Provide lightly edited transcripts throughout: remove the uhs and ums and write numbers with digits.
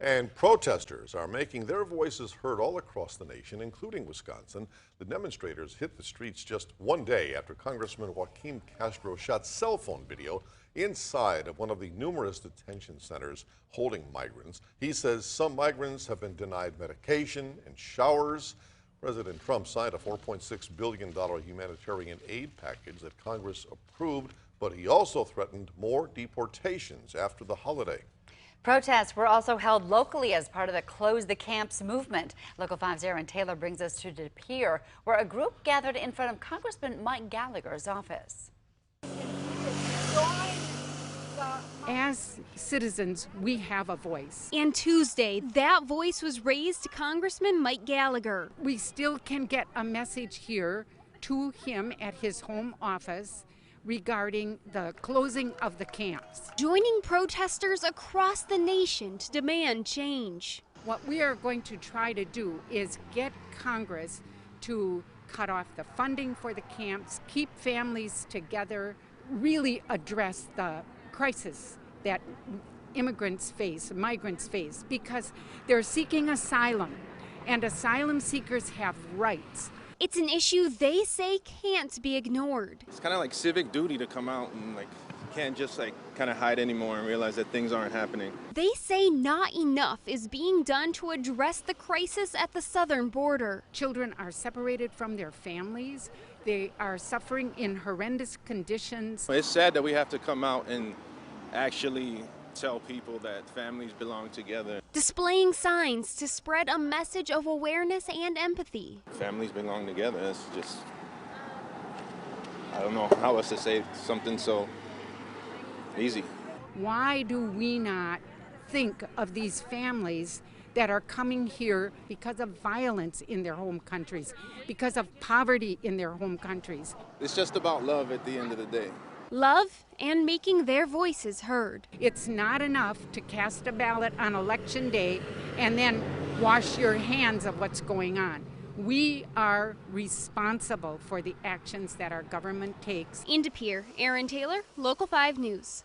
And protesters are making their voices heard all across the nation, including Wisconsin. The demonstrators hit the streets just one day after Congressman Joaquin Castro shot cell phone video inside of one of the numerous detention centers holding migrants. He says some migrants have been denied medication and showers. President Trump signed a $4.6 billion humanitarian aid package that Congress approved, but he also threatened more deportations after the holiday. Protests were also held locally as part of the Close the Camps movement. Local 5's Erinn Taylor brings us to Pere, where a group gathered in front of Congressman Mike Gallagher's office. As citizens, we have a voice. And Tuesday, that voice was raised to Congressman Mike Gallagher. We still can get a message here to him at his home office regarding the closing of the camps. Joining protesters across the nation to demand change. What we are going to try to do is get Congress to cut off the funding for the camps, keep families together, really address the crisis that immigrants face, migrants face, because they're seeking asylum, and asylum seekers have rights. It's an issue they say can't be ignored. It's kind of like civic duty to come out and can't just kind of hide anymore and realize that things aren't happening. They say not enough is being done to address the crisis at the southern border. Children are separated from their families. They are suffering in horrendous conditions. It's sad that we have to come out and actually tell people that families belong together. Displaying signs to spread a message of awareness and empathy. Families belong together. It's just, I don't know how else to say something so easy. Why do we not think of these families that are coming here because of violence in their home countries, because of poverty in their home countries? It's just about love at the end of the day. Love and making their voices heard. It's not enough to cast a ballot on election day and then wash your hands of what's going on. We are responsible for the actions that our government takes. In Pere, Erinn Taylor, Local 5 News.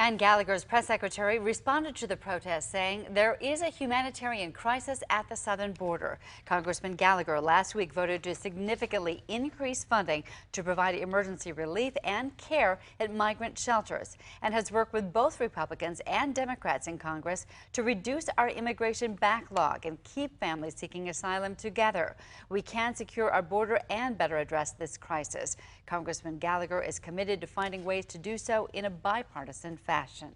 And Gallagher's press secretary responded to the protest, saying there is a humanitarian crisis at the southern border. Congressman Gallagher last week voted to significantly increase funding to provide emergency relief and care at migrant shelters, and has worked with both Republicans and Democrats in Congress to reduce our immigration backlog and keep families seeking asylum together. We can secure our border and better address this crisis. Congressman Gallagher is committed to finding ways to do so in a bipartisan fashion.